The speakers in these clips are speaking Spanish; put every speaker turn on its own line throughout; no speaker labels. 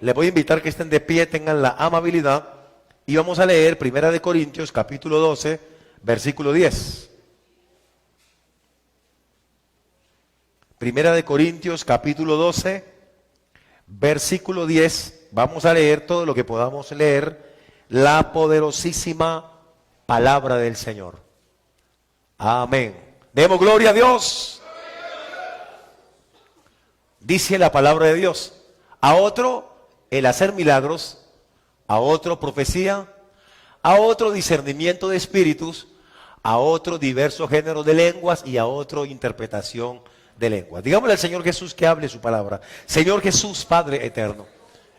Les voy a invitar que estén de pie, tengan la amabilidad y vamos a leer 1 Corintios capítulo 12, versículo 10. 1 Corintios capítulo 12, versículo 10. Vamos a leer todo lo que podamos leer, la poderosísima palabra del Señor. Amén. Demos gloria a Dios. Dice la palabra de Dios: a otro el hacer milagros, a otro profecía, a otro discernimiento de espíritus, a otro diversos géneros de lenguas y a otro interpretación de lenguas. Digámosle al Señor Jesús que hable su palabra. Señor Jesús, Padre eterno,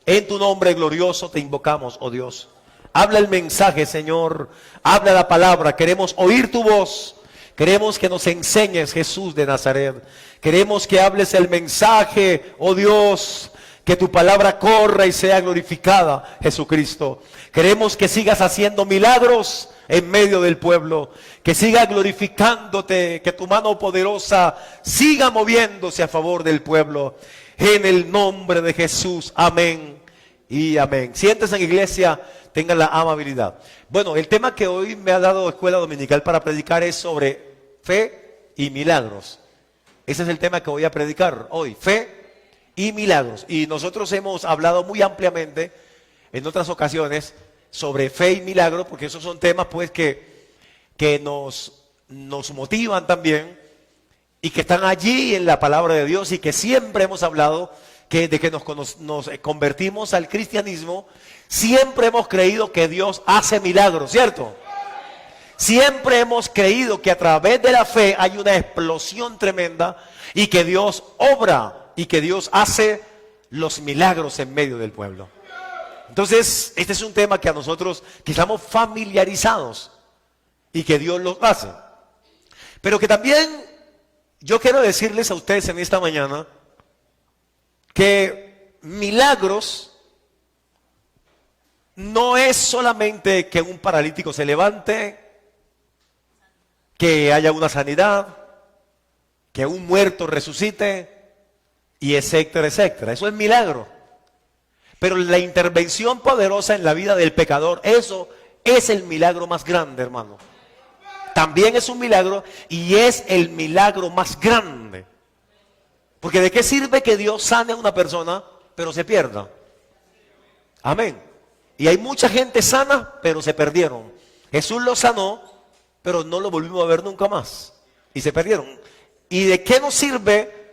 en tu nombre glorioso te invocamos, oh Dios. Habla el mensaje, Señor, habla la palabra, queremos oír tu voz. Queremos que nos enseñes, Jesús de Nazaret. Queremos que hables el mensaje, oh Dios, que tu palabra corra y sea glorificada, Jesucristo. Queremos que sigas haciendo milagros en medio del pueblo, que siga glorificándote, que tu mano poderosa siga moviéndose a favor del pueblo. En el nombre de Jesús, amén y amén. Siéntese en iglesia, tengan la amabilidad. Bueno, el tema que hoy me ha dado Escuela Dominical para predicar es sobre fe y milagros. Ese es el tema que voy a predicar hoy, fe y milagros. Y nosotros hemos hablado muy ampliamente en otras ocasiones sobre fe y milagros, porque esos son temas pues que nos motivan también y que están allí en la palabra de Dios, y que siempre hemos hablado que de que nos convertimos al cristianismo, siempre hemos creído que Dios hace milagros, ¿cierto? Siempre hemos creído que a través de la fe hay una explosión tremenda y que Dios obra y que Dios hace los milagros en medio del pueblo. Entonces, este es un tema que a nosotros que estamos familiarizados y que Dios los hace. Pero que también yo quiero decirles a ustedes en esta mañana que milagros no es solamente que un paralítico se levante, que haya una sanidad, que un muerto resucite, y etcétera, etcétera. Eso es milagro. Pero la intervención poderosa en la vida del pecador, eso es el milagro más grande, hermano. También es un milagro y es el milagro más grande. Porque ¿de qué sirve que Dios sane a una persona, pero se pierda? Amén. Y hay mucha gente sana, pero se perdieron. Jesús los sanó, pero no lo volvimos a ver nunca más. Y se perdieron. ¿Y de qué nos sirve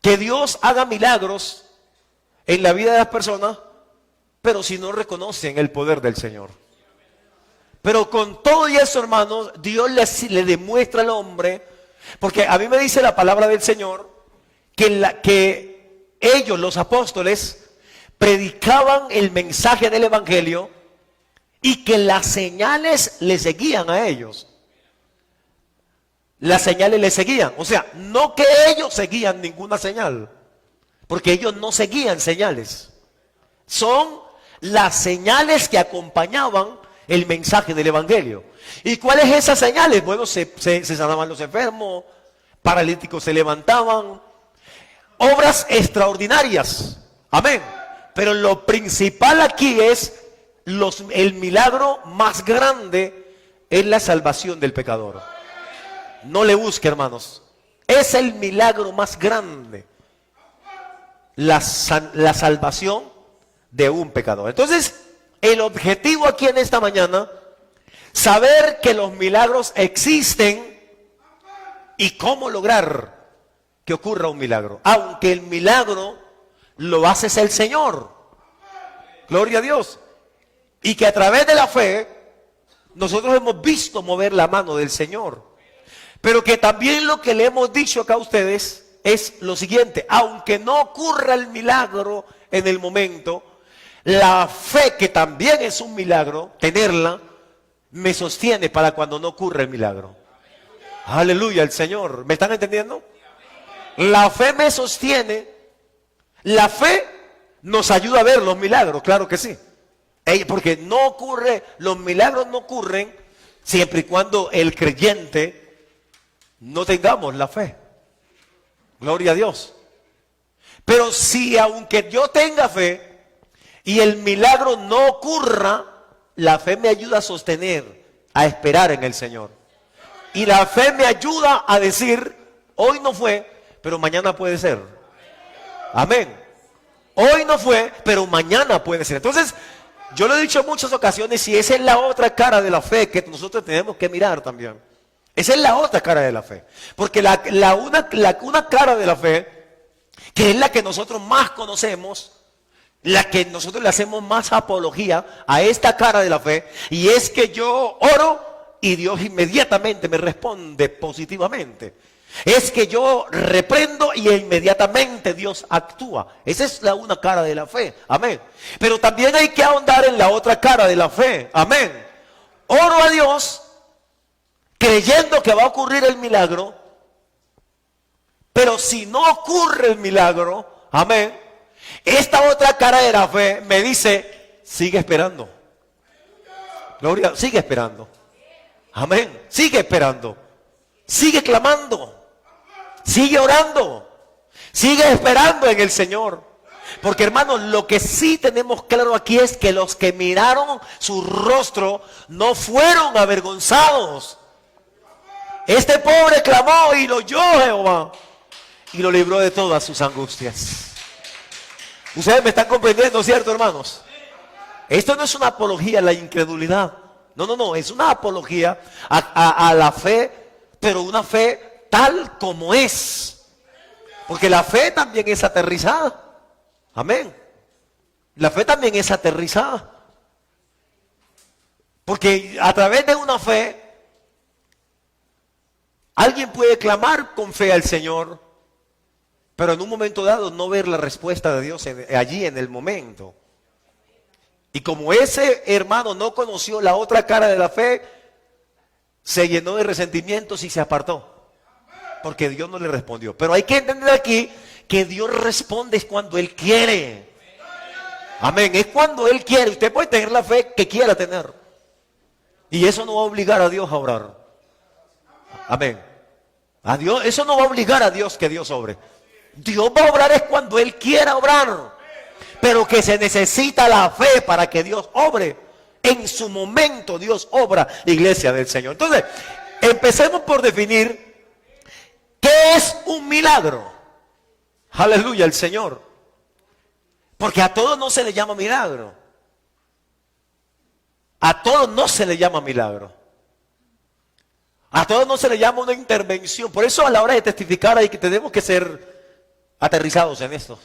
que Dios haga milagros en la vida de las personas, pero si no reconocen el poder del Señor? Pero con todo y eso, hermanos, Dios le demuestra al hombre, porque a mí me dice la palabra del Señor, que ellos, los apóstoles, predicaban el mensaje del Evangelio y que las señales le seguían a ellos. Las señales le seguían. O sea, no que ellos seguían ninguna señal, porque ellos no seguían señales. Son las señales que acompañaban el mensaje del Evangelio. ¿Y cuáles esas señales? Bueno, se sanaban los enfermos, paralíticos se levantaban, obras extraordinarias. Amén. Pero lo principal aquí es el milagro más grande es la salvación del pecador. No le busque, hermanos. Es el milagro más grande, la salvación de un pecador. Entonces, el objetivo aquí en esta mañana, saber que los milagros existen y cómo lograr que ocurra un milagro. Aunque el milagro lo hace el Señor. Gloria a Dios. Y que a través de la fe nosotros hemos visto mover la mano del Señor. Pero que también lo que le hemos dicho acá a ustedes es lo siguiente: aunque no ocurra el milagro en el momento, la fe, que también es un milagro, tenerla, me sostiene para cuando no ocurra el milagro. Aleluya, el Señor. ¿Me están entendiendo? La fe me sostiene. La fe nos ayuda a ver los milagros, claro que sí. Porque no ocurre, los milagros no ocurren siempre y cuando el creyente no tengamos la fe. Gloria a Dios. Pero si aunque yo tenga fe y el milagro no ocurra, la fe me ayuda a sostener, a esperar en el Señor. Y la fe me ayuda a decir, hoy no fue, pero mañana puede ser. Amén. Hoy no fue, pero mañana puede ser. Entonces, yo lo he dicho en muchas ocasiones y esa es la otra cara de la fe que nosotros tenemos que mirar también. Esa es la otra cara de la fe. Porque una cara de la fe, que es la que nosotros más conocemos, la que nosotros le hacemos más apología a esta cara de la fe, y es que yo oro y Dios inmediatamente me responde positivamente. Es que yo reprendo y inmediatamente Dios actúa. Esa es la una cara de la fe. Amén. Pero también hay que ahondar en la otra cara de la fe. Amén. Oro a Dios creyendo que va a ocurrir el milagro, pero si no ocurre el milagro, amén, esta otra cara de la fe me dice, sigue esperando. Gloria, sigue esperando. Amén, sigue esperando. Sigue clamando. Sigue orando. Sigue esperando en el Señor. Porque hermanos, lo que sí tenemos claro aquí es que los que miraron su rostro no fueron avergonzados. Este pobre clamó y lo oyó Jehová y lo libró de todas sus angustias. Ustedes me están comprendiendo, ¿cierto, hermanos? Esto no es una apología a la incredulidad. No, es una apología a la fe, pero una fe tal como es. Porque la fe también es aterrizada. Amén. La fe también es aterrizada. Porque a través de una fe, alguien puede clamar con fe al Señor, pero en un momento dado no ver la respuesta de Dios allí en el momento. Y como ese hermano no conoció la otra cara de la fe, se llenó de resentimientos y se apartó. Porque Dios no le respondió. Pero hay que entender aquí que Dios responde cuando Él quiere. Amén. Es cuando Él quiere. Usted puede tener la fe que quiera tener. Y eso no va a obligar a Dios a orar. Amén. A Dios, eso no va a obligar a Dios que Dios obre. Dios va a obrar es cuando Él quiera obrar. Pero que se necesita la fe para que Dios obre. En su momento Dios obra, iglesia del Señor. Entonces, empecemos por definir qué es un milagro. Aleluya, el Señor. Porque a todos no se le llama milagro. A todos no se le llama milagro. A todos no se le llama una intervención. Por eso a la hora de testificar hay que tenemos que ser aterrizados en esto.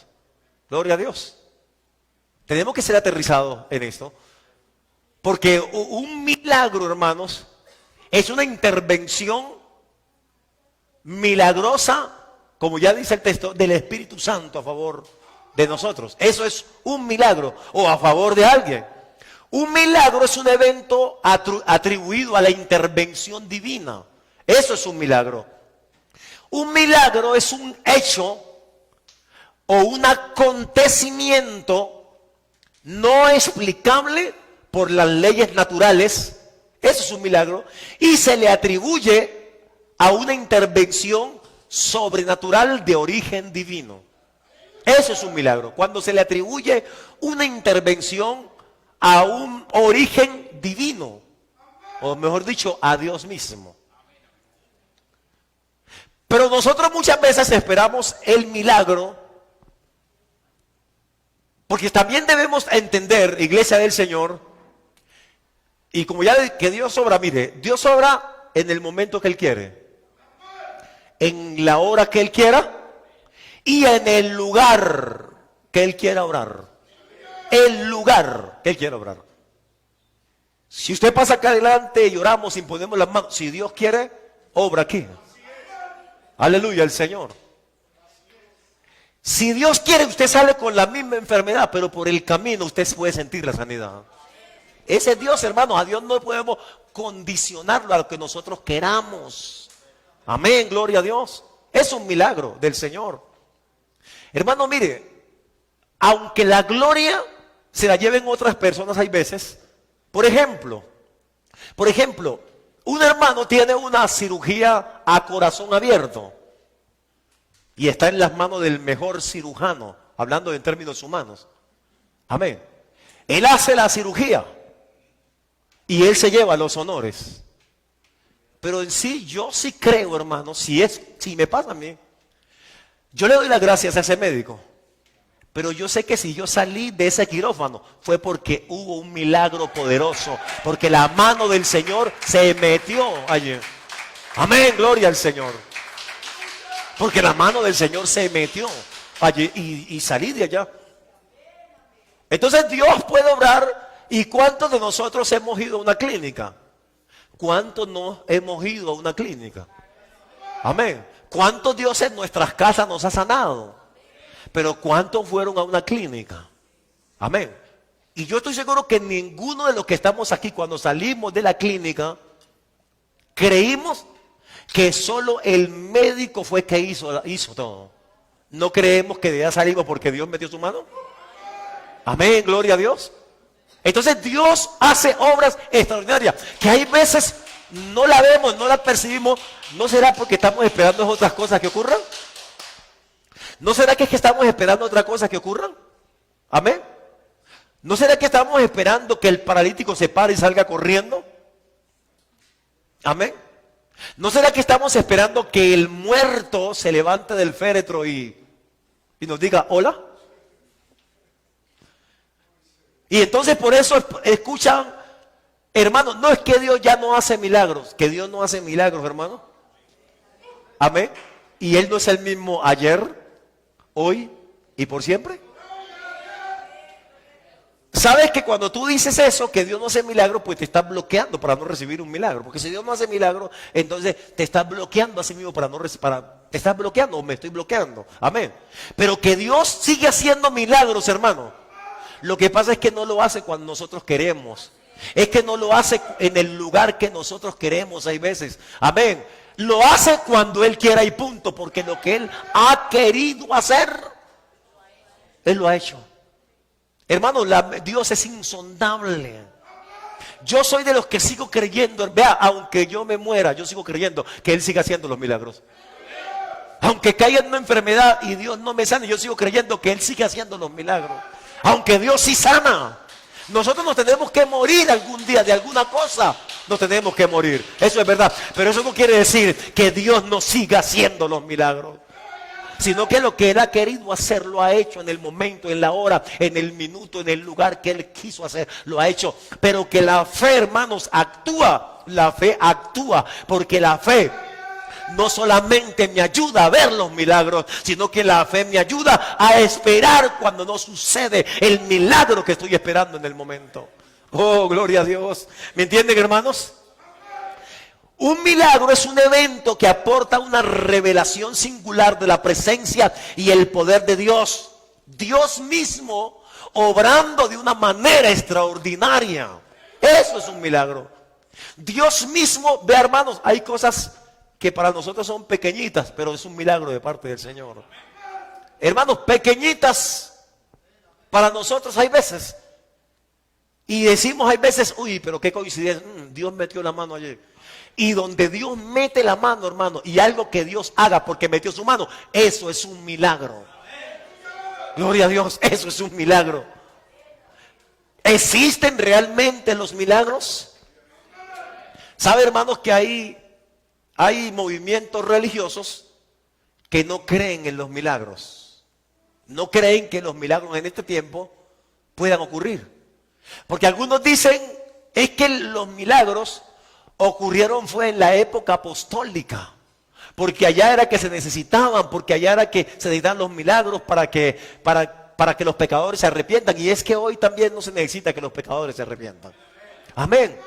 Gloria a Dios. Tenemos que ser aterrizados en esto. Porque un milagro, hermanos, es una intervención milagrosa, como ya dice el texto, del Espíritu Santo a favor de nosotros. Eso es un milagro, o a favor de alguien. Un milagro es un evento atribuido a la intervención divina. Eso es un milagro. Un milagro es un hecho o un acontecimiento no explicable por las leyes naturales. Eso es un milagro. Y se le atribuye a una intervención sobrenatural de origen divino. Eso es un milagro. Cuando se le atribuye una intervención a un origen divino, o mejor dicho, a Dios mismo. Pero nosotros muchas veces esperamos el milagro, porque también debemos entender, iglesia del Señor, y como ya que Dios obra, mire, Dios obra en el momento que Él quiere, en la hora que Él quiera, y en el lugar que Él quiera obrar. El lugar que Él quiere obrar. Si usted pasa acá adelante y oramos y ponemos las manos, si Dios quiere, obra aquí. Aleluya, el Señor. Si Dios quiere, usted sale con la misma enfermedad, pero por el camino usted puede sentir la sanidad. Ese es Dios, hermanos. A Dios no podemos condicionarlo a lo que nosotros queramos. Amén, gloria a Dios. Es un milagro del Señor. Hermano, mire, aunque la gloria se la lleven otras personas, hay veces. Por ejemplo, un hermano tiene una cirugía a corazón abierto. y está en las manos del mejor cirujano, hablando en términos humanos. Amén. Él hace la cirugía y él se lleva los honores. Pero en sí, yo sí creo, hermano, si me pasa a mí, yo le doy las gracias a ese médico. Pero yo sé que si yo salí de ese quirófano fue porque hubo un milagro poderoso, porque la mano del Señor se metió allí. Amén, gloria al Señor. Porque la mano del Señor se metió allí y salí de allá. Entonces Dios puede obrar. ¿Y cuántos de nosotros hemos ido a una clínica? ¿Cuántos no hemos ido a una clínica? Amén. ¿Cuántos Dios en nuestras casas nos ha sanado? Pero ¿cuántos fueron a una clínica? Amén. Y yo estoy seguro que ninguno de los que estamos aquí, cuando salimos de la clínica, creímos que solo el médico fue que hizo todo. No creemos que de allá salimos porque Dios metió su mano. Amén, gloria a Dios. Entonces Dios hace obras extraordinarias, que hay veces no la vemos, no la percibimos. ¿No será porque estamos esperando otras cosas que ocurran? ¿No será que es que estamos esperando otra cosa que ocurra? Amén. ¿No será que estamos esperando que el paralítico se pare y salga corriendo? Amén. ¿No será que estamos esperando que el muerto se levante del féretro y nos diga hola? Y entonces por eso escuchan, hermanos, no es que Dios ya no hace milagros, que Dios no hace milagros, hermano. Amén. Y Él no es el mismo ayer, hoy y por siempre. ¿Sabes que cuando tú dices eso, que Dios no hace milagros, pues te estás bloqueando para no recibir un milagro? Porque si Dios no hace milagros, entonces te estás bloqueando a sí mismo te estás bloqueando o me estoy bloqueando. Amén. Pero que Dios sigue haciendo milagros, hermano. Lo que pasa es que no lo hace cuando nosotros queremos. Es que no lo hace en el lugar que nosotros queremos, hay veces. Amén. Lo hace cuando Él quiera y punto, porque lo que Él ha querido hacer, Él lo ha hecho. Hermano, Dios es insondable. Yo soy de los que sigo creyendo, vea, aunque yo me muera, yo sigo creyendo que Él sigue haciendo los milagros. Aunque caiga en una enfermedad y Dios no me sane, yo sigo creyendo que Él sigue haciendo los milagros. Aunque Dios sí sana. Nosotros nos tenemos que morir algún día de alguna cosa. Nos tenemos que morir. Eso es verdad. Pero eso no quiere decir que Dios no siga haciendo los milagros. Sino que lo que Él ha querido hacer lo ha hecho en el momento, en la hora, en el minuto, en el lugar que Él quiso hacer. Lo ha hecho. Pero que la fe, hermanos, actúa. La fe actúa. Porque la fe no solamente me ayuda a ver los milagros, sino que la fe me ayuda a esperar cuando no sucede el milagro que estoy esperando en el momento. Oh, gloria a Dios. ¿Me entienden, hermanos? Un milagro es un evento que aporta una revelación singular de la presencia y el poder de Dios. Dios mismo obrando de una manera extraordinaria. Eso es un milagro. Dios mismo, ve, hermanos, hay cosas que para nosotros son pequeñitas, pero es un milagro de parte del Señor. Hermanos, pequeñitas para nosotros hay veces. Y decimos hay veces, uy, pero qué coincidencia, Dios metió la mano ayer. Y donde Dios mete la mano, hermano, y algo que Dios haga porque metió su mano, eso es un milagro. Gloria a Dios, eso es un milagro. ¿Existen realmente los milagros? ¿Sabe, hermanos, que hay movimientos religiosos que no creen en los milagros? No creen que los milagros en este tiempo puedan ocurrir. Porque algunos dicen, es que los milagros ocurrieron fue en la época apostólica. Porque allá era que se necesitaban, porque allá era que se necesitaban los milagros para que los pecadores se arrepientan. Y es que hoy también no se necesita que los pecadores se arrepientan. Amén.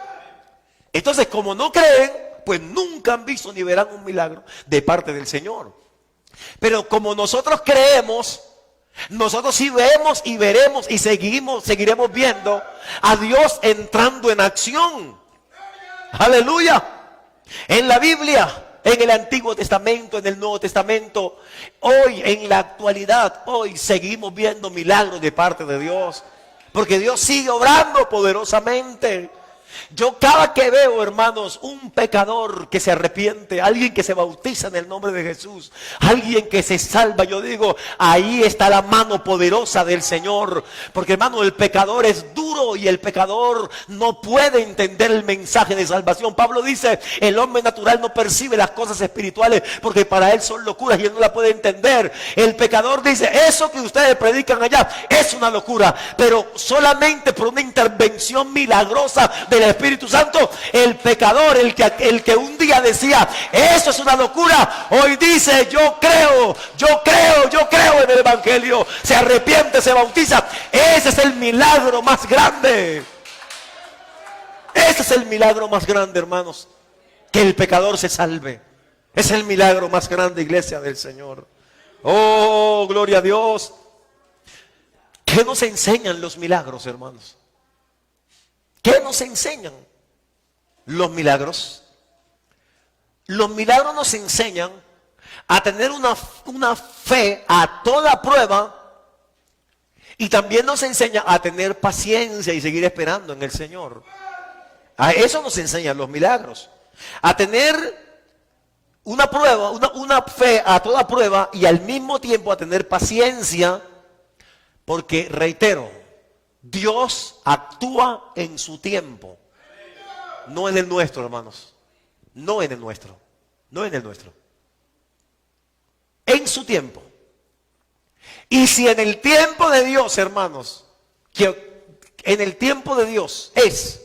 Entonces, como no creen, pues nunca han visto ni verán un milagro de parte del Señor. Pero como nosotros creemos, nosotros sí vemos y veremos y seguiremos viendo a Dios entrando en acción. Aleluya. En la Biblia, en el Antiguo Testamento, en el Nuevo Testamento, hoy, en la actualidad, hoy seguimos viendo milagros de parte de Dios. Porque Dios sigue obrando poderosamente. Yo cada que veo, hermanos, un pecador que se arrepiente, alguien que se bautiza en el nombre de Jesús, alguien que se salva, yo digo, ahí está la mano poderosa del Señor. Porque, hermano, el pecador es duro y el pecador no puede entender el mensaje de salvación. Pablo dice, el hombre natural no percibe las cosas espirituales porque para él son locuras y él no la puede entender. El pecador dice, eso que ustedes predican allá es una locura, pero solamente por una intervención milagrosa del Espíritu Santo, el pecador, el que un día decía, eso es una locura, hoy dice, yo creo en el Evangelio, se arrepiente, se bautiza. Ese es el milagro más grande. Ese es el milagro más grande, hermanos, que el pecador se salve. Es el milagro más grande, iglesia del Señor. Oh, gloria a Dios. ¿Qué nos enseñan los milagros, hermanos? ¿Qué nos enseñan los milagros? Los milagros nos enseñan a tener una fe a toda prueba, y también nos enseña a tener paciencia y seguir esperando en el Señor. A eso nos enseñan los milagros. A tener una prueba, una fe a toda prueba, y al mismo tiempo a tener paciencia, porque, reitero, Dios actúa en su tiempo, no en el nuestro, hermanos. No en el nuestro. No en el nuestro. En su tiempo. Y si en el tiempo de Dios, hermanos, que en el tiempo de Dios es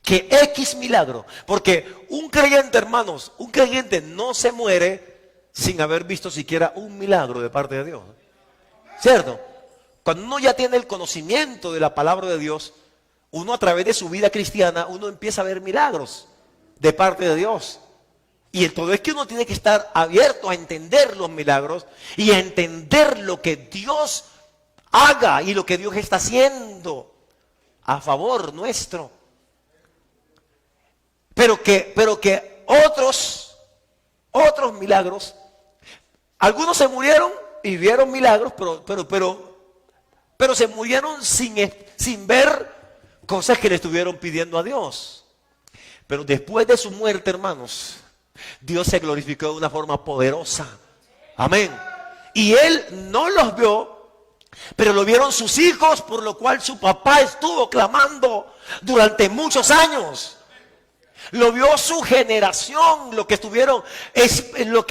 que X milagro, porque un creyente, hermanos, un creyente no se muere sin haber visto siquiera un milagro de parte de Dios. ¿Cierto? Cuando uno ya tiene el conocimiento de la palabra de Dios, uno a través de su vida cristiana, uno empieza a ver milagros de parte de Dios. Y el todo es que uno tiene que estar abierto a entender los milagros y a entender lo que Dios haga y lo que Dios está haciendo a favor nuestro. Pero que otros milagros, algunos se murieron y vieron milagros, pero se murieron sin ver cosas que le estuvieron pidiendo a Dios. Pero después de su muerte, hermanos, Dios se glorificó de una forma poderosa. Amén. Y él no los vio, pero lo vieron sus hijos, por lo cual su papá estuvo clamando durante muchos años. Lo vio su generación, lo que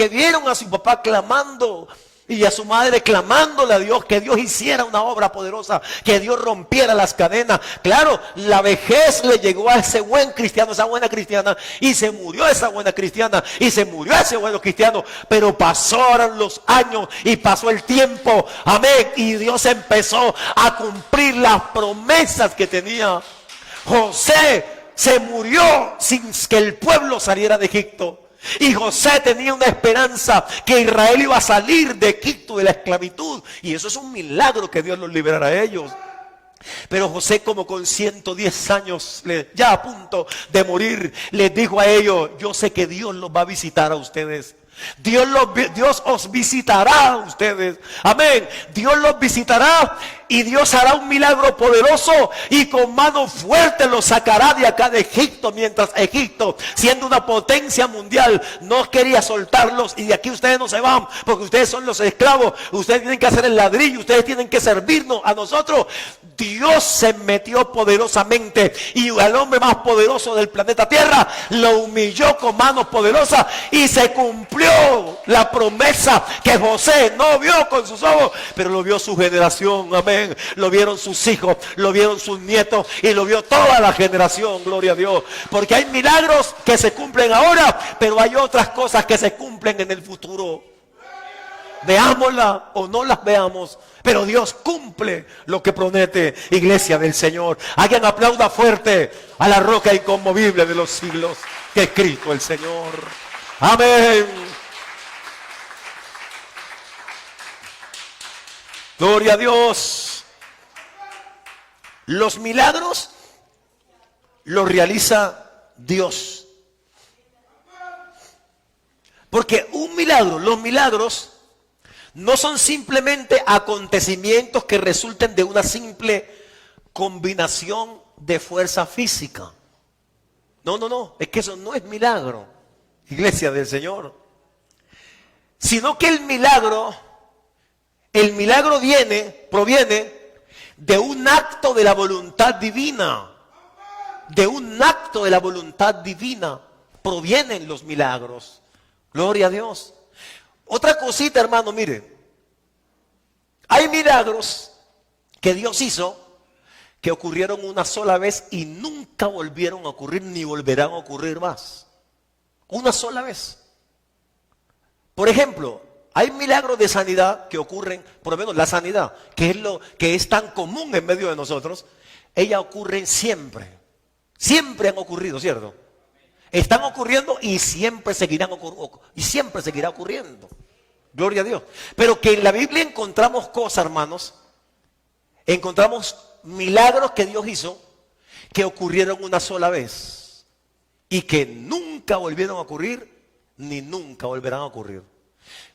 vieron a su papá clamando y a su madre clamándole a Dios, que Dios hiciera una obra poderosa, que Dios rompiera las cadenas. Claro, la vejez le llegó a ese buen cristiano, esa buena cristiana, y se murió esa buena cristiana, y se murió ese bueno cristiano, pero pasaron los años y pasó el tiempo, amén, y Dios empezó a cumplir las promesas que tenía. José se murió sin que el pueblo saliera de Egipto. Y José tenía una esperanza que Israel iba a salir de Egipto, de la esclavitud. Y eso es un milagro, que Dios los liberara a ellos. Pero José, como con 110 años, ya a punto de morir, les dijo a ellos: yo sé que Dios los va a visitar a ustedes. Dios os visitará a ustedes. Amén. Dios los visitará y Dios hará un milagro poderoso y con mano fuerte los sacará de acá de Egipto, mientras Egipto, siendo una potencia mundial, no quería soltarlos. Y de aquí ustedes no se van, porque ustedes son los esclavos. Ustedes tienen que hacer el ladrillo, ustedes tienen que servirnos a nosotros. Dios se metió poderosamente y al hombre más poderoso del planeta Tierra lo humilló con manos poderosas, y se cumplió la promesa que José no vio con sus ojos, pero lo vio su generación. Amén. Lo vieron sus hijos, lo vieron sus nietos y lo vio toda la generación. Gloria a Dios. Porque hay milagros que se cumplen ahora, pero hay otras cosas que se cumplen en el futuro. Veámoslas o no las veamos, pero Dios cumple lo que promete, iglesia del Señor. Alguien aplauda fuerte a la roca inconmovible de los siglos, que es Cristo el Señor. Amén. Gloria a Dios. Los milagros los realiza Dios. Porque los milagros no son simplemente acontecimientos que resulten de una simple combinación de fuerza física. No, es que eso no es milagro, iglesia del Señor. Sino que el milagro proviene de un acto de la voluntad divina. De un acto de la voluntad divina provienen los milagros. Gloria a Dios. Otra cosita, hermano, mire. Hay milagros que Dios hizo que ocurrieron una sola vez y nunca volvieron a ocurrir ni volverán a ocurrir más. Una sola vez. Por ejemplo, hay milagros de sanidad que ocurren, por lo menos la sanidad, que es lo que es tan común en medio de nosotros, ellas ocurren siempre. Siempre han ocurrido, ¿cierto? Están ocurriendo y siempre seguirá ocurriendo. Gloria a Dios. Pero que en la Biblia encontramos cosas, hermanos, encontramos milagros que Dios hizo que ocurrieron una sola vez y que nunca volvieron a ocurrir ni nunca volverán a ocurrir.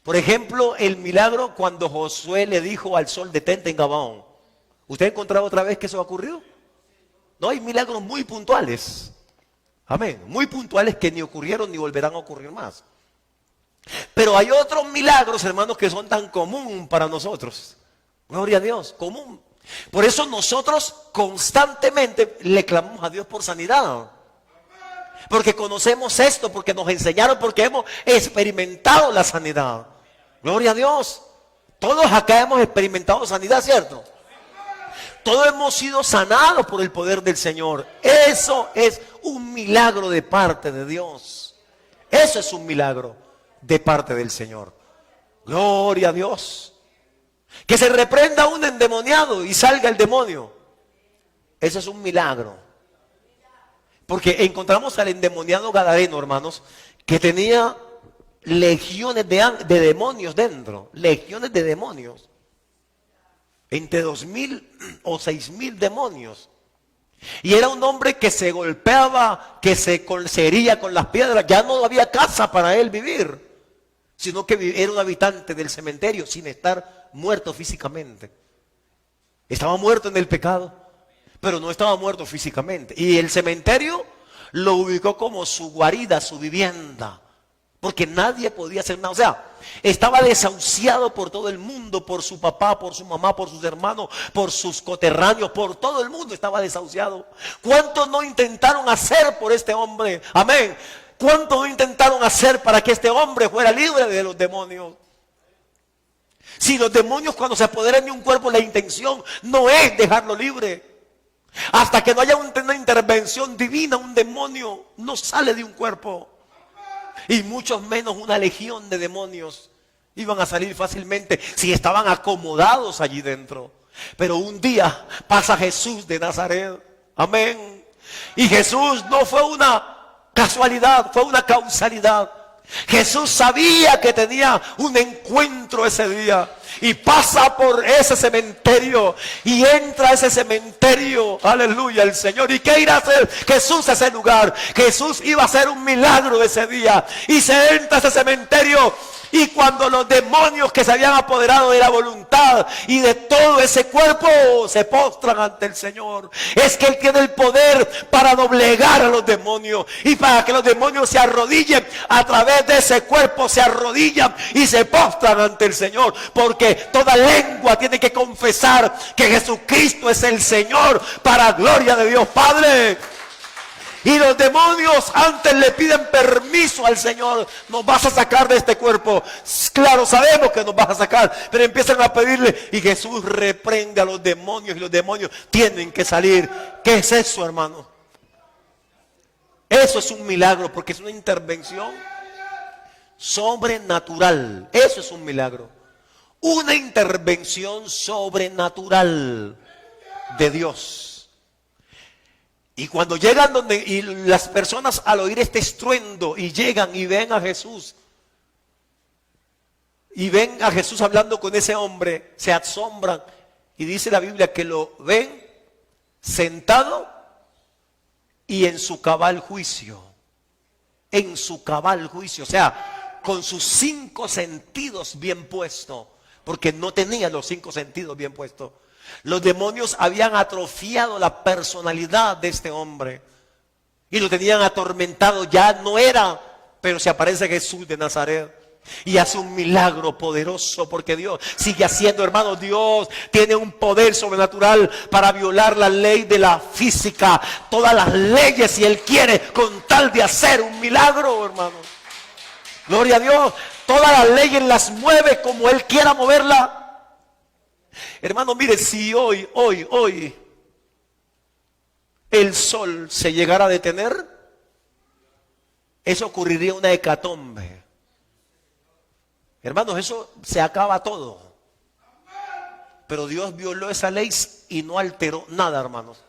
Por ejemplo, el milagro cuando Josué le dijo al sol: detente en Gabaón. ¿Usted ha encontrado otra vez que eso ha ocurrido? No, hay milagros muy puntuales. Amén. Muy puntuales que ni ocurrieron ni volverán a ocurrir más. Pero hay otros milagros, hermanos, que son tan común para nosotros. Gloria a Dios, común. Por eso nosotros constantemente le clamamos a Dios por sanidad. Porque conocemos esto, porque nos enseñaron, porque hemos experimentado la sanidad. Gloria a Dios. Todos acá hemos experimentado sanidad, ¿cierto? Todos hemos sido sanados por el poder del Señor. Eso es un milagro de parte de Dios. Eso es un milagro de parte del Señor. Gloria a Dios. Que se reprenda un endemoniado y salga el demonio. Eso es un milagro. Porque encontramos al endemoniado gadareno, hermanos, que tenía legiones de demonios dentro. Legiones de demonios. Entre 2,000 o 6,000 demonios. Y era un hombre que se golpeaba, que se hería con las piedras. Ya no había casa para él vivir, sino que era un habitante del cementerio sin estar muerto físicamente. Estaba muerto en el pecado, pero no estaba muerto físicamente. Y el cementerio lo ubicó como su guarida, su vivienda, porque nadie podía hacer nada. O sea, estaba desahuciado por todo el mundo, por su papá, por su mamá, por sus hermanos, por sus coterráneos, por todo el mundo estaba desahuciado. ¿Cuántos no intentaron hacer por este hombre? Amén. ¿Cuántos no intentaron hacer para que este hombre fuera libre de los demonios? Si los demonios, cuando se apoderan de un cuerpo, la intención no es dejarlo libre. Hasta que no haya una intervención divina, un demonio no sale de un cuerpo. Y mucho menos una legión de demonios iban a salir fácilmente si estaban acomodados allí dentro. Pero un día pasa Jesús de Nazaret. Amén. Y Jesús no fue una casualidad, fue una causalidad. Jesús sabía que tenía un encuentro ese día y pasa por ese cementerio y entra a ese cementerio, aleluya, el Señor. ¿Y qué irá a hacer Jesús a ese lugar? Jesús iba a hacer un milagro ese día y se entra a ese cementerio. Y cuando los demonios que se habían apoderado de la voluntad y de todo ese cuerpo se postran ante el Señor, es que Él tiene el poder para doblegar a los demonios y para que los demonios se arrodillen. A través de ese cuerpo se arrodillan y se postran ante el Señor, porque toda lengua tiene que confesar que Jesucristo es el Señor, para gloria de Dios Padre. Y los demonios antes le piden permiso al Señor: nos vas a sacar de este cuerpo. Claro, sabemos que nos vas a sacar, pero empiezan a pedirle y Jesús reprende a los demonios y los demonios tienen que salir. ¿Qué es eso, hermano? Eso es un milagro, porque es una intervención sobrenatural. Eso es un milagro. Una intervención sobrenatural de Dios. Y cuando llegan y las personas, al oír este estruendo y llegan y ven a Jesús, y ven a Jesús hablando con ese hombre, se asombran y dice la Biblia que lo ven sentado y en su cabal juicio. En su cabal juicio, o sea, con sus 5 sentidos bien puestos, porque no tenía los 5 sentidos bien puestos. Los demonios habían atrofiado la personalidad de este hombre y lo tenían atormentado, ya no era, pero se aparece Jesús de Nazaret y hace un milagro poderoso, porque Dios sigue haciendo, hermanos. Dios tiene un poder sobrenatural para violar la ley de la física, todas las leyes, si Él quiere, con tal de hacer un milagro, hermanos. Gloria a Dios. Todas las leyes las mueve como Él quiera moverla. Hermano, mire, si hoy el sol se llegara a detener, eso ocurriría una hecatombe. Hermanos, eso se acaba todo. Pero Dios violó esa ley y no alteró nada, hermanos.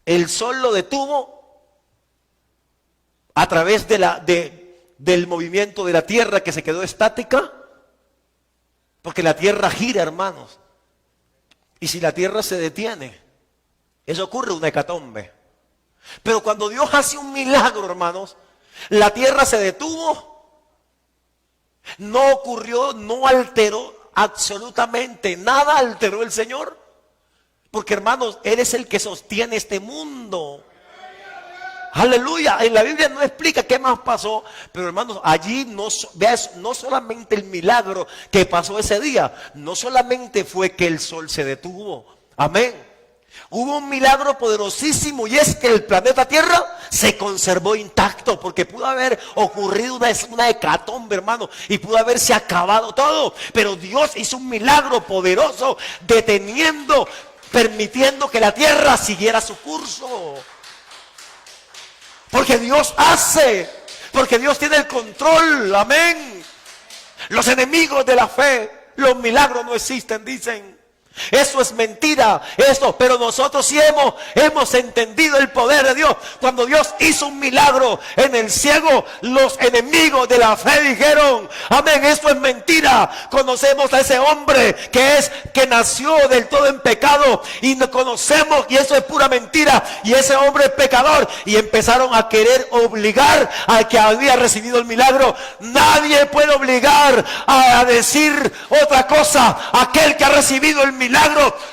El sol lo detuvo a través del movimiento de la tierra, que se quedó estática. Porque la tierra gira, hermanos. Y si la tierra se detiene, eso ocurre una hecatombe. Pero cuando Dios hace un milagro, hermanos, la tierra se detuvo. No ocurrió, no alteró absolutamente nada, alteró el Señor. Porque, hermanos, Él es el que sostiene este mundo. Aleluya. En la Biblia no explica qué más pasó, pero, hermanos, allí no solamente el milagro que pasó ese día, no solamente fue que el sol se detuvo. Amén. Hubo un milagro poderosísimo, y es que el planeta Tierra se conservó intacto, porque pudo haber ocurrido una hecatombe, hermano, y pudo haberse acabado todo. Pero Dios hizo un milagro poderoso, deteniendo, permitiendo que la Tierra siguiera su curso. Porque Dios hace, porque Dios tiene el control. Amén. Los enemigos de la fe, los milagros no existen, dicen. Eso es mentira, eso, pero nosotros sí hemos entendido el poder de Dios. Cuando Dios hizo un milagro en el ciego, los enemigos de la fe dijeron: amén, esto es mentira. Conocemos a ese hombre que nació del todo en pecado, y nos conocemos, y eso es pura mentira, y ese hombre es pecador. Y empezaron a querer obligar al que había recibido el milagro. Nadie puede obligar a decir otra cosa. Aquel que ha recibido el milagro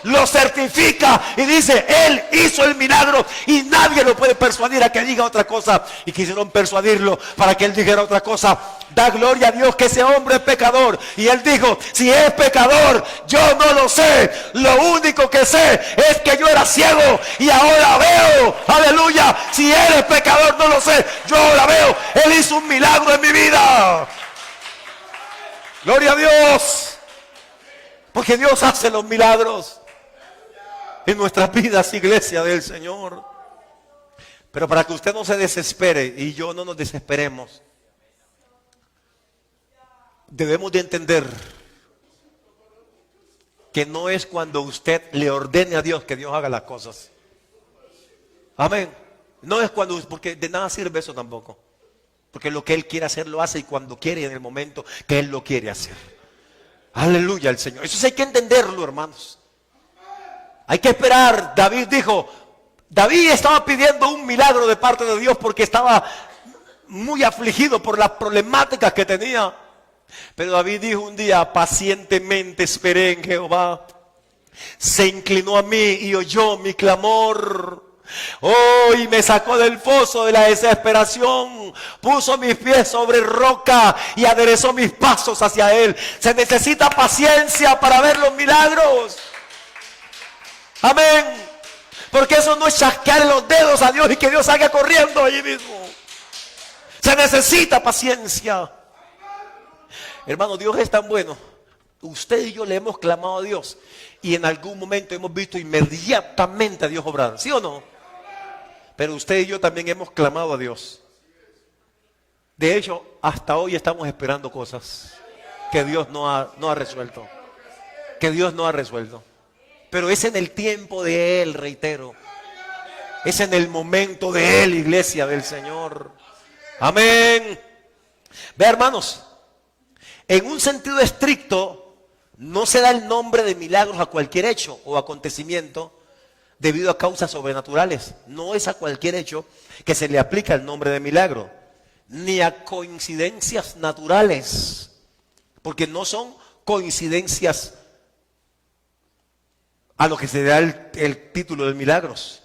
lo certifica y dice: Él hizo el milagro, y nadie lo puede persuadir a que diga otra cosa. Y quisieron persuadirlo para que él dijera otra cosa. Da gloria a Dios que ese hombre es pecador, y él dijo: si es pecador, yo no lo sé. Lo único que sé es que yo era ciego y ahora veo. Aleluya. Si él es pecador, no lo sé, yo ahora veo. Él hizo un milagro en mi vida. Gloria a Dios. Porque Dios hace los milagros en nuestras vidas, iglesia del Señor. Pero para que usted no se desespere y yo no nos desesperemos, debemos de entender que no es cuando usted le ordene a Dios que Dios haga las cosas. Amén. No es cuando, porque de nada sirve eso tampoco. Porque lo que Él quiere hacer lo hace, y cuando quiere, en el momento que Él lo quiere hacer. Aleluya al Señor. Eso sí hay que entenderlo, hermanos. Hay que esperar. David estaba pidiendo un milagro de parte de Dios porque estaba muy afligido por las problemáticas que tenía. Pero David dijo un día: pacientemente esperé en Jehová. Se inclinó a mí y oyó mi clamor. Oh, y me sacó del foso de la desesperación. Puso mis pies sobre roca y aderezó mis pasos hacia Él. Se necesita paciencia para ver los milagros. Amén. Porque eso no es chasquear los dedos a Dios y que Dios salga corriendo allí mismo. Se necesita paciencia. Hermano, Dios es tan bueno. Usted y yo le hemos clamado a Dios, y en algún momento hemos visto inmediatamente a Dios obrar. ¿Sí o no? Pero usted y yo también hemos clamado a Dios. De hecho, hasta hoy estamos esperando cosas que Dios no ha resuelto. Que Dios no ha resuelto. Pero es en el tiempo de Él, reitero. Es en el momento de Él, iglesia del Señor. Amén. Ve, hermanos, en un sentido estricto, no se da el nombre de milagros a cualquier hecho o acontecimiento debido a causas sobrenaturales. No es a cualquier hecho que se le aplica el nombre de milagro, ni a coincidencias naturales, porque no son coincidencias a lo que se da el título de milagros.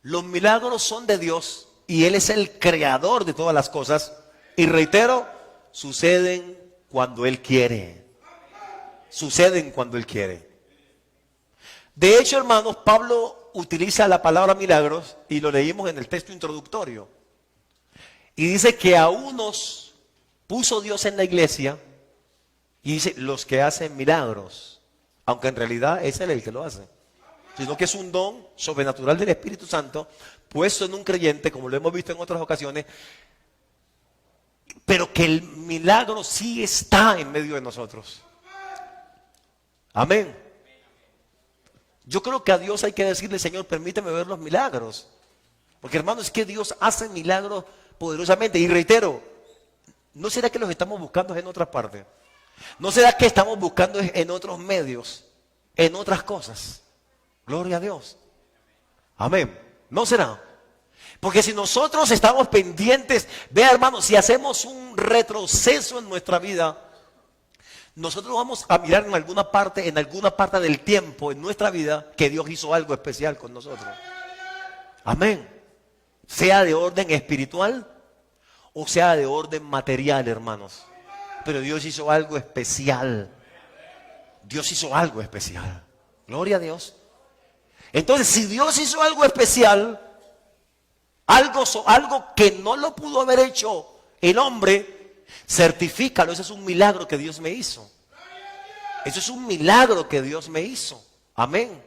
Los milagros son de Dios y Él es el creador de todas las cosas. Y reitero, suceden cuando Él quiere. Suceden cuando Él quiere. De hecho, hermanos, Pablo utiliza la palabra milagros y lo leímos en el texto introductorio. Y dice que a unos puso Dios en la iglesia y dice los que hacen milagros, aunque en realidad es Él el que lo hace, sino que es un don sobrenatural del Espíritu Santo puesto en un creyente, como lo hemos visto en otras ocasiones, pero que el milagro sí está en medio de nosotros. Amén. Yo creo que a Dios hay que decirle, Señor, permíteme ver los milagros. Porque, hermano, es que Dios hace milagros poderosamente. Y reitero, ¿no será que los estamos buscando en otras partes? ¿No será que estamos buscando en otros medios, en otras cosas? Gloria a Dios. Amén. ¿No será? Porque si nosotros estamos pendientes, vea, hermano, si hacemos un retroceso en nuestra vida, nosotros vamos a mirar en alguna parte del tiempo en nuestra vida que Dios hizo algo especial con nosotros. Amén. Sea de orden espiritual o sea de orden material, hermanos. Pero Dios hizo algo especial. Dios hizo algo especial. Gloria a Dios. Entonces, si Dios hizo algo especial, algo que no lo pudo haber hecho el hombre, certifícalo. Ese es un milagro que Dios me hizo. Eso es un milagro que Dios me hizo. Amén.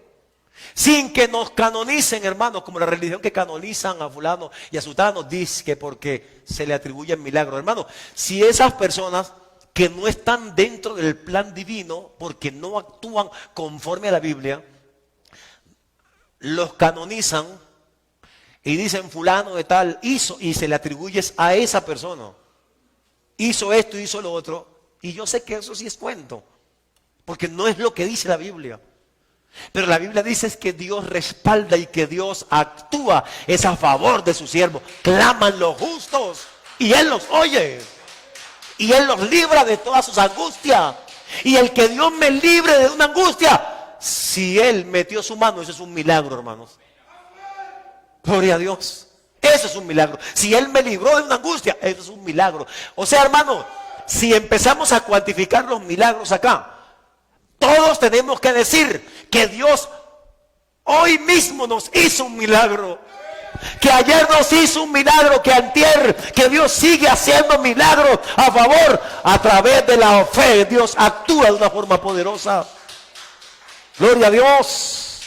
Sin que nos canonicen, hermanos, como la religión que canonizan a fulano y a sutano, dice que porque se le atribuyen milagros. Hermanos, si esas personas que no están dentro del plan divino, porque no actúan conforme a la Biblia, los canonizan y dicen fulano de tal hizo, y se le atribuyes a esa persona. Hizo esto, hizo lo otro, y yo sé que eso sí es cuento, porque no es lo que dice la Biblia. Pero la Biblia dice es que Dios respalda y que Dios actúa, es a favor de su siervo. Claman los justos y Él los oye. Y Él los libra de todas sus angustias. Y el que Dios me libre de una angustia, si Él metió su mano, eso es un milagro, hermanos. Gloria a Dios. Eso es un milagro. Si Él me libró de una angustia, eso es un milagro. O sea, hermano, si empezamos a cuantificar los milagros acá, todos tenemos que decir que Dios hoy mismo nos hizo un milagro. Que ayer nos hizo un milagro, que antier, que Dios sigue haciendo milagros a favor. A través de la fe, Dios actúa de una forma poderosa. Gloria a Dios.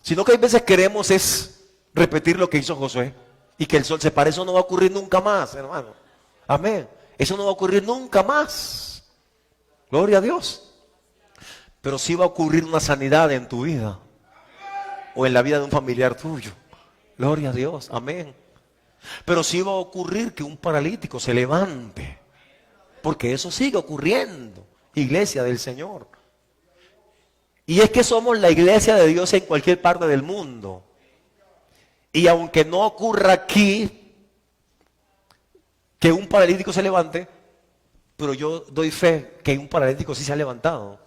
Sino que hay veces queremos es repetir lo que hizo Josué y que el sol se pare. Eso no va a ocurrir nunca más, hermano. Amén. Eso no va a ocurrir nunca más. Gloria a Dios. Pero sí va a ocurrir una sanidad en tu vida o en la vida de un familiar tuyo. Gloria a Dios. Amén. Pero sí va a ocurrir que un paralítico se levante, porque eso sigue ocurriendo, iglesia del Señor. Y es que somos la iglesia de Dios en cualquier parte del mundo. Y aunque no ocurra aquí que un paralítico se levante, pero yo doy fe que un paralítico sí se ha levantado.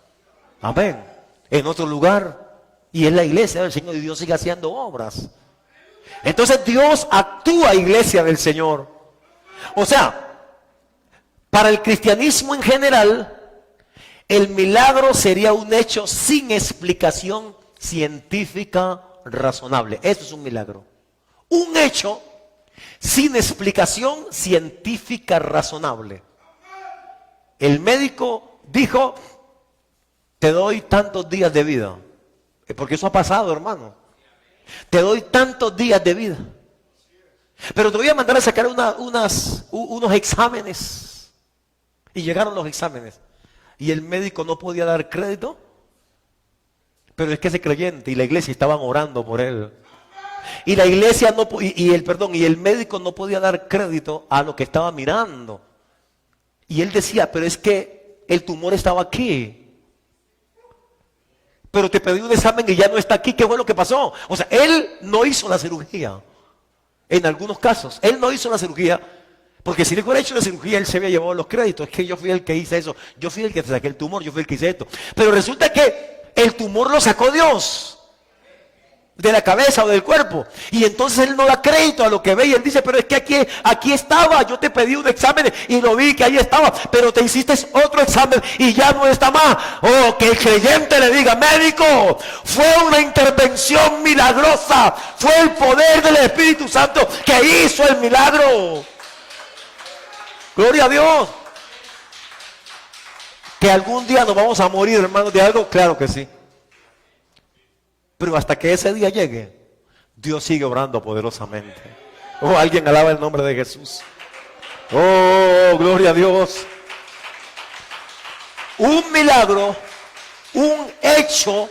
Amén. En otro lugar. Y es la iglesia del Señor y Dios sigue haciendo obras. Entonces Dios actúa, iglesia del Señor. O sea, para el cristianismo en general, el milagro sería un hecho sin explicación científica razonable. Eso es un milagro. Un hecho sin explicación científica razonable. El médico dijo, te doy tantos días de vida. Porque eso ha pasado, hermano. Te doy tantos días de vida. Pero te voy a mandar a sacar unos exámenes. Y llegaron los exámenes. Y el médico no podía dar crédito. Pero es que ese creyente y la iglesia estaban orando por él. Y la iglesia y el médico no podía dar crédito a lo que estaba mirando. Y él decía, pero es que el tumor estaba aquí. Pero te pedí un examen y ya no está aquí. ¿Qué fue lo que pasó? O sea, él no hizo la cirugía. En algunos casos, él no hizo la cirugía. Porque si le hubiera hecho la cirugía, él se había llevado los créditos. Es que yo fui el que hice eso. Yo fui el que saqué el tumor. Yo fui el que hice esto. Pero resulta que el tumor lo sacó Dios. de la cabeza o del cuerpo. Y entonces él no da crédito a lo que ve y él dice, pero es que aquí estaba, yo te pedí un examen y lo vi que ahí estaba, pero te hiciste otro examen y ya no está más. Oh, que el creyente le diga, médico, fue una intervención milagrosa, fue el poder del Espíritu Santo que hizo el milagro. Gloria a Dios. Que algún día nos vamos a morir, hermanos, de algo, claro que sí. Pero hasta que ese día llegue, Dios sigue obrando poderosamente. Oh, alguien alaba el nombre de Jesús. Oh, gloria a Dios. Un milagro, un hecho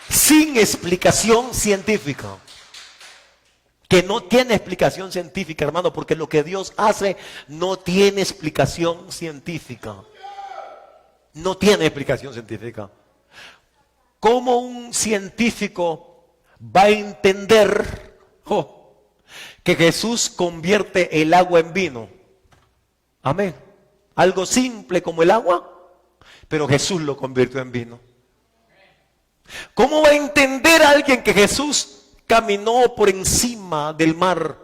sin explicación científica. Que no tiene explicación científica, hermano, porque lo que Dios hace no tiene explicación científica. No tiene explicación científica. ¿Cómo un científico va a entender que Jesús convierte el agua en vino? Amén. Algo simple como el agua, pero Jesús lo convirtió en vino. ¿Cómo va a entender a alguien que Jesús caminó por encima del mar?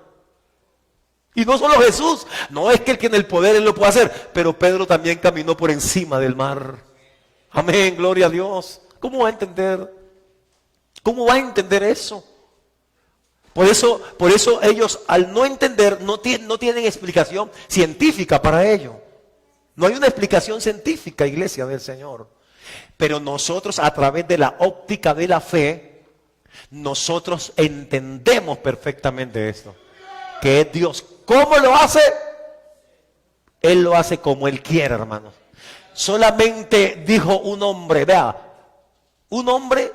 Y no solo Jesús, no es que él tiene el poder, él lo puede hacer, pero Pedro también caminó por encima del mar. Amén, gloria a Dios. ¿Cómo va a entender? ¿Cómo va a entender eso? Por eso ellos, al no entender, no tienen explicación científica para ello. No hay una explicación científica, iglesia del Señor. Pero nosotros, a través de la óptica de la fe, nosotros entendemos perfectamente esto. Que es Dios. ¿Cómo lo hace? Él lo hace como Él quiere, hermanos. Solamente dijo un hombre, vea. Un hombre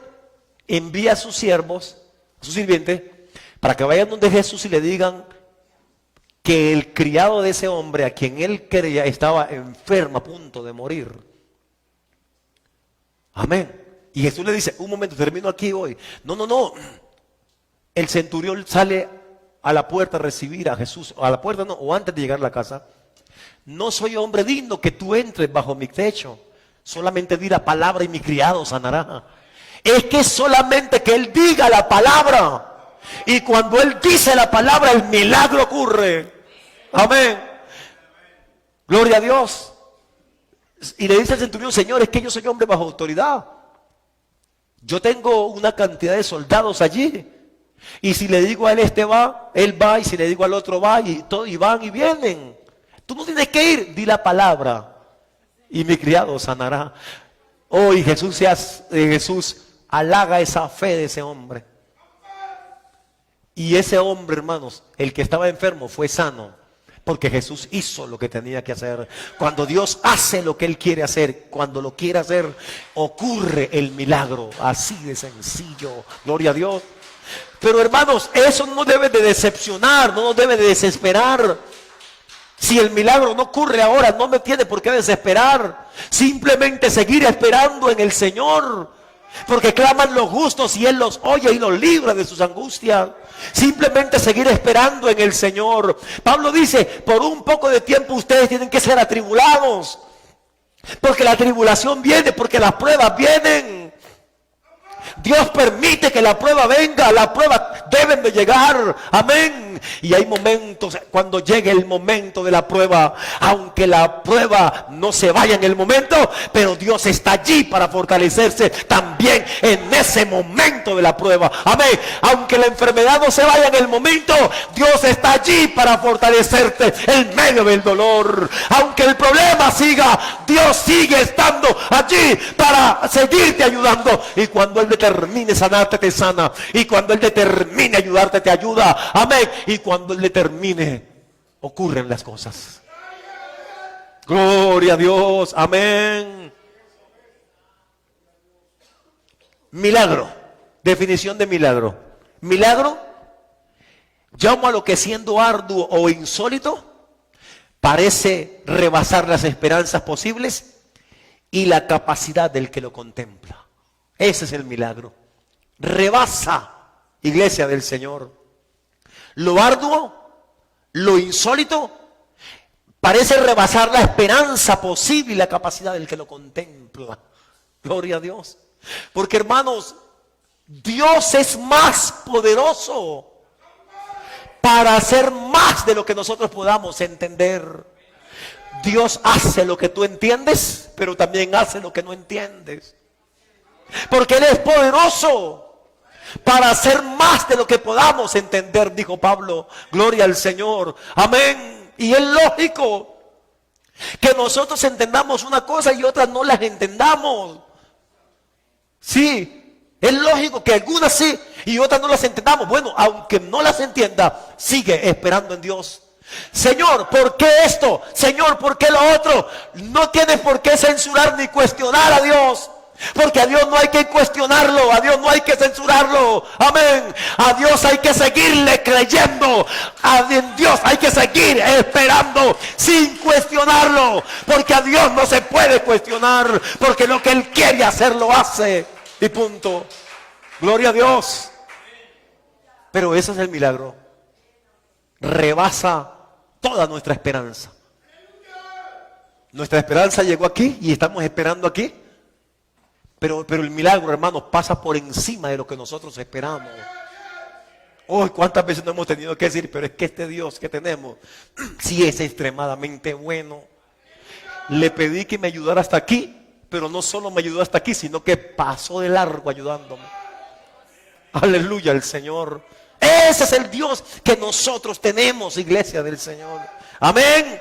envía a sus siervos, a sus sirvientes, para que vayan donde Jesús y le digan que el criado de ese hombre, a quien él creía, estaba enfermo, a punto de morir. Amén. Y Jesús le dice, un momento, termino aquí hoy. No. El centurión sale a la puerta a recibir a Jesús, o a la puerta no, o antes de llegar a la casa. No soy hombre digno que tú entres bajo mi techo. Solamente di la palabra y mi criado sanará. Es que solamente que él diga la palabra. Y cuando él dice la palabra, el milagro ocurre. Amén. Gloria a Dios. Y le dice al centurión, Señor, es que yo soy hombre bajo autoridad. Yo tengo una cantidad de soldados allí. Y si le digo a él va, él va. Y si le digo al otro va, y van y vienen. Tú no tienes que ir, di la palabra. Y mi criado sanará. Hoy Jesús halaga esa fe de ese hombre. Y ese hombre, hermanos, el que estaba enfermo fue sano. Porque Jesús hizo lo que tenía que hacer. Cuando Dios hace lo que Él quiere hacer, cuando lo quiere hacer, ocurre el milagro. Así de sencillo. Gloria a Dios. Pero hermanos, eso no nos debe de decepcionar, no nos debe de desesperar. Si el milagro no ocurre ahora, no me tiene por qué desesperar. Simplemente seguir esperando en el Señor. Porque claman los justos y Él los oye y los libra de sus angustias. Simplemente seguir esperando en el Señor. Pablo dice, por un poco de tiempo ustedes tienen que ser atribulados. Porque la tribulación viene, porque las pruebas vienen. Dios permite que la prueba venga, las pruebas deben de llegar, amén. Y hay momentos, cuando llegue el momento de la prueba, aunque la prueba no se vaya en el momento, pero Dios está allí para fortalecerse también en ese momento de la prueba, amén. Aunque la enfermedad no se vaya en el momento, Dios está allí para fortalecerte en medio del dolor. Aunque el problema siga, Dios sigue estando allí para seguirte ayudando. Y cuando Él determine sanarte, te sana. Y cuando Él determine ayudarte, te ayuda. Amén. Y cuando Él determine, ocurren las cosas. Gloria a Dios. Amén. Milagro. Definición de milagro. Milagro, llamo a lo que siendo arduo o insólito, parece rebasar las esperanzas posibles y la capacidad del que lo contempla. Ese es el milagro. Rebasa, iglesia del Señor. Lo arduo, lo insólito, parece rebasar la esperanza posible y la capacidad del que lo contempla. Gloria a Dios. Porque hermanos, Dios es más poderoso para hacer más de lo que nosotros podamos entender. Dios hace lo que tú entiendes, pero también hace lo que no entiendes. Porque Él es poderoso para hacer más de lo que podamos entender, dijo Pablo. Gloria al Señor. Amén. Y es lógico que nosotros entendamos una cosa y otras no las entendamos. Sí. Es lógico que algunas sí y otras no las entendamos. Bueno, aunque no las entienda, sigue esperando en Dios. Señor, ¿por qué esto? Señor, ¿por qué lo otro? No tienes por qué censurar ni cuestionar a Dios. Porque a Dios no hay que cuestionarlo, a Dios no hay que censurarlo. Amén. A Dios hay que seguirle creyendo. A Dios hay que seguir esperando sin cuestionarlo. Porque a Dios no se puede cuestionar. Porque lo que Él quiere hacer lo hace. Y punto. Gloria a Dios. Pero ese es el milagro. Rebasa toda nuestra esperanza. Nuestra esperanza llegó aquí y estamos esperando aquí. Pero el milagro, hermanos, pasa por encima de lo que nosotros esperamos. Hoy, ¿cuántas veces no hemos tenido que decir, pero es que este Dios que tenemos, sí es extremadamente bueno? Le pedí que me ayudara hasta aquí. Pero no solo me ayudó hasta aquí, sino que pasó de largo ayudándome. Aleluya al Señor. Ese es el Dios que nosotros tenemos, iglesia del Señor. Amén.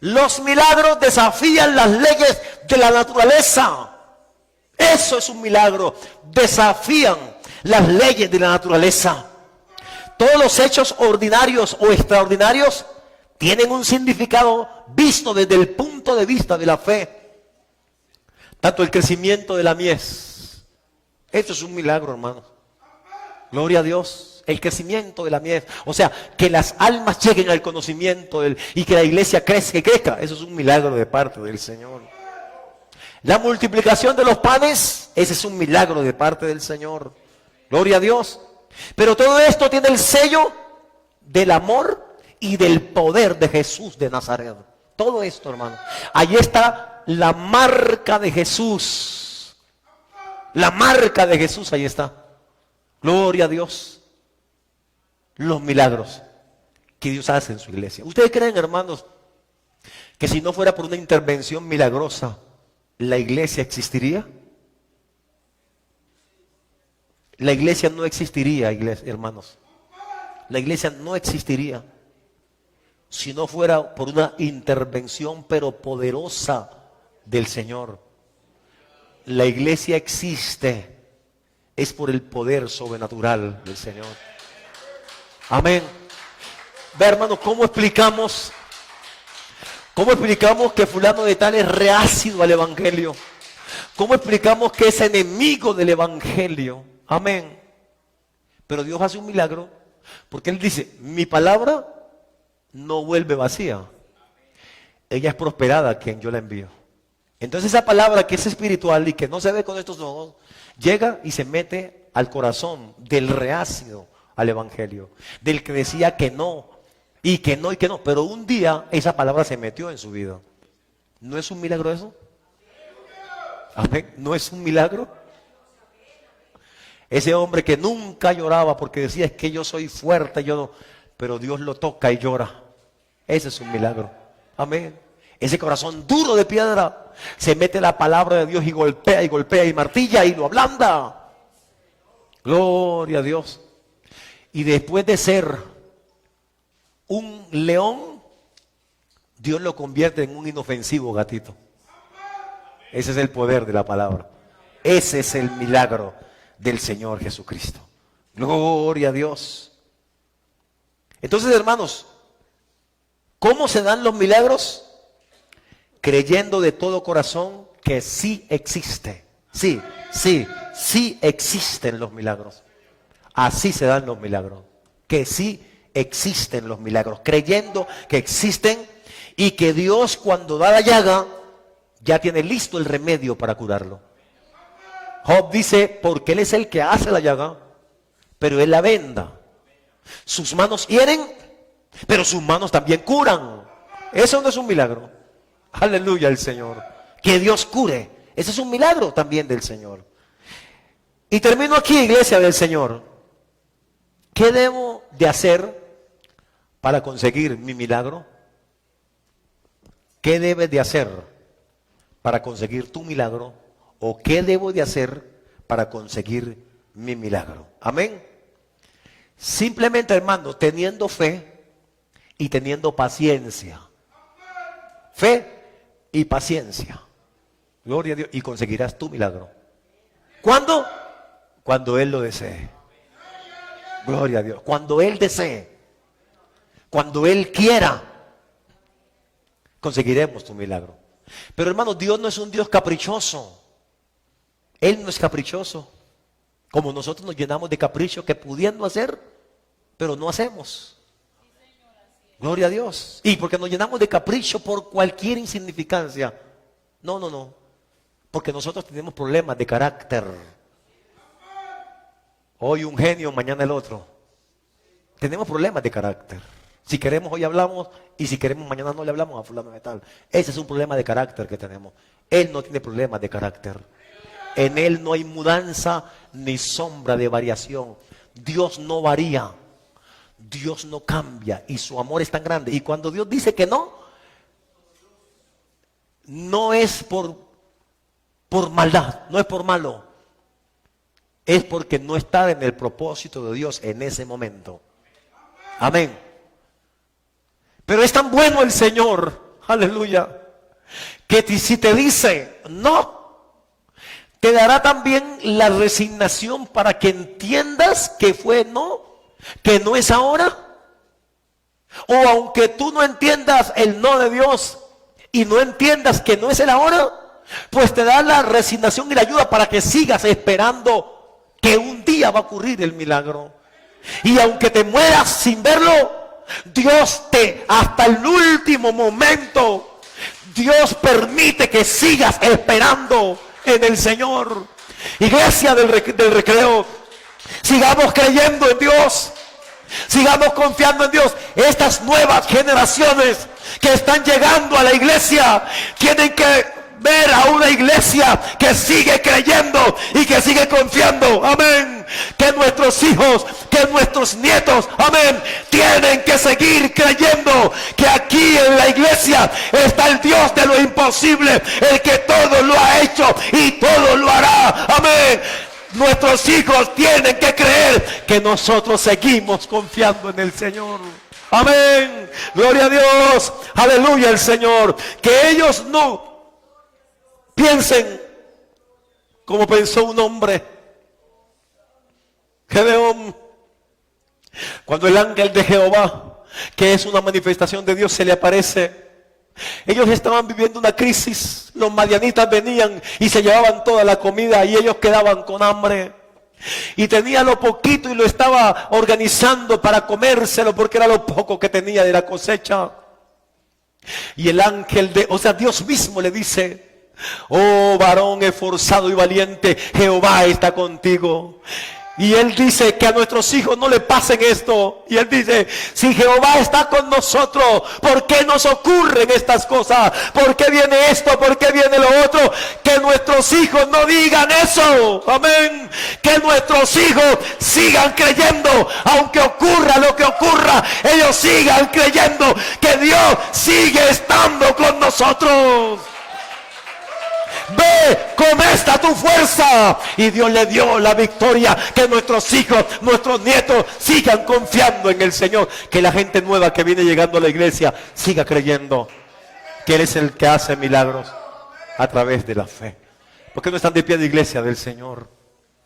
Los milagros desafían las leyes de la naturaleza. Eso es un milagro. Desafían las leyes de la naturaleza. Todos los hechos ordinarios o extraordinarios tienen un significado visto desde el punto de vista de la fe. Tanto el crecimiento de la mies. Esto es un milagro, hermano. Gloria a Dios. El crecimiento de la mies. O sea, que las almas lleguen al conocimiento y que la iglesia crezca y crezca. Eso es un milagro de parte del Señor. La multiplicación de los panes. Ese es un milagro de parte del Señor. Gloria a Dios. Pero todo esto tiene el sello del amor y del poder de Jesús de Nazaret. Todo esto, hermano. Ahí está la marca de Jesús. La marca de Jesús, ahí está. Gloria a Dios. Los milagros que Dios hace en su iglesia. ¿Ustedes creen, hermanos, que si no fuera por una intervención milagrosa, la iglesia existiría? La iglesia no existiría, hermanos. La iglesia no existiría si no fuera por una intervención pero poderosa del Señor. La iglesia existe es por el poder sobrenatural del Señor. Amén. Ve, hermano, ¿cómo explicamos que fulano de tal es reácido al evangelio? ¿Cómo explicamos que es enemigo del evangelio? Amén. Pero Dios hace un milagro porque Él dice, mi palabra no vuelve vacía. Ella es prosperada a quien yo la envío. Entonces esa palabra que es espiritual y que no se ve con estos ojos, llega y se mete al corazón del reácido al evangelio, del que decía que no, y que no, y que no. Pero un día esa palabra se metió en su vida. ¿No es un milagro eso? Amén. ¿No es un milagro? Ese hombre que nunca lloraba porque decía, es que yo soy fuerte, yo no, pero Dios lo toca y llora. Ese es un milagro. Amén. Ese corazón duro de piedra, se mete la palabra de Dios y golpea y martilla y lo ablanda. Gloria a Dios. Y después de ser un león, Dios lo convierte en un inofensivo gatito. Ese es el poder de la palabra. Ese es el milagro del Señor Jesucristo. Gloria a Dios. Entonces, hermanos, ¿cómo se dan los milagros? Creyendo de todo corazón que sí existe. Sí existen los milagros. Así se dan los milagros. Que sí existen los milagros. Creyendo que existen y que Dios cuando da la llaga ya tiene listo el remedio para curarlo. Job dice, porque Él es el que hace la llaga, pero Él la venda. Sus manos hieren, pero sus manos también curan. Eso no es un milagro. Aleluya al Señor. Que Dios cure. Ese es un milagro también del Señor. Y termino aquí, iglesia del Señor. ¿Qué debo de hacer para conseguir mi milagro? ¿Qué debes de hacer para conseguir tu milagro? ¿O qué debo de hacer para conseguir mi milagro? Amén. Simplemente, hermano, teniendo fe y teniendo paciencia. Fe y paciencia. Gloria a Dios. Y conseguirás tu milagro. ¿Cuándo? Cuando Él lo desee. Gloria a Dios. Cuando Él desee. Cuando Él quiera. Conseguiremos tu milagro. Pero hermano, Dios no es un Dios caprichoso. Él no es caprichoso. Como nosotros nos llenamos de capricho que pudiendo hacer, pero no hacemos. Gloria a Dios. Y porque nos llenamos de capricho por cualquier insignificancia. No. Porque nosotros tenemos problemas de carácter. Hoy un genio, mañana el otro. Tenemos problemas de carácter. Si queremos hoy hablamos y si queremos mañana no le hablamos a fulano de tal. Ese es un problema de carácter que tenemos. Él no tiene problemas de carácter. En Él no hay mudanza ni sombra de variación. Dios no varía. Dios no cambia y su amor es tan grande. Y cuando Dios dice que no, no es por maldad, no es por malo. Es porque no está en el propósito de Dios en ese momento. Amén. Pero es tan bueno el Señor, aleluya, que si te dice no, te dará también la resignación para que entiendas que fue no, que no es ahora. O aunque tú no entiendas el no de Dios y no entiendas que no es el ahora, pues te da la resignación y la ayuda para que sigas esperando que un día va a ocurrir el milagro. Y aunque te mueras sin verlo, Dios hasta el último momento, Dios permite que sigas esperando en el Señor. Iglesia del Recreo, sigamos creyendo en Dios, sigamos confiando en Dios. Estas nuevas generaciones que están llegando a la iglesia tienen que ver a una iglesia que sigue creyendo y que sigue confiando. Amén. Que nuestros hijos, que nuestros nietos, amén, tienen que seguir creyendo que aquí en la iglesia está el Dios de lo imposible, el que todo lo ha hecho y todo lo hará. Amén. Nuestros hijos tienen que creer que nosotros seguimos confiando en el Señor. Amén. Gloria a Dios. Aleluya el Señor. Que ellos no piensen como pensó un hombre, Gedeón, cuando el ángel de Jehová, que es una manifestación de Dios, se le aparece. Ellos estaban viviendo una crisis. Los madianitas venían y se llevaban toda la comida y ellos quedaban con hambre. Y tenía lo poquito y lo estaba organizando para comérselo porque era lo poco que tenía de la cosecha. Y el ángel Dios mismo le dice: oh varón esforzado y valiente, Jehová está contigo. Y él dice que a nuestros hijos no le pasen esto. Y él dice: si Jehová está con nosotros, ¿por qué nos ocurren estas cosas? ¿Por qué viene esto? ¿Por qué viene lo otro? Que nuestros hijos no digan eso. Amén. Que nuestros hijos sigan creyendo, aunque ocurra lo que ocurra, ellos sigan creyendo que Dios sigue estando con nosotros. Ve con esta tu fuerza. Y Dios le dio la victoria. Que nuestros hijos, nuestros nietos sigan confiando en el Señor. Que la gente nueva que viene llegando a la iglesia siga creyendo que Él es el que hace milagros a través de la fe. ¿Por qué no están de pie de iglesia del Señor?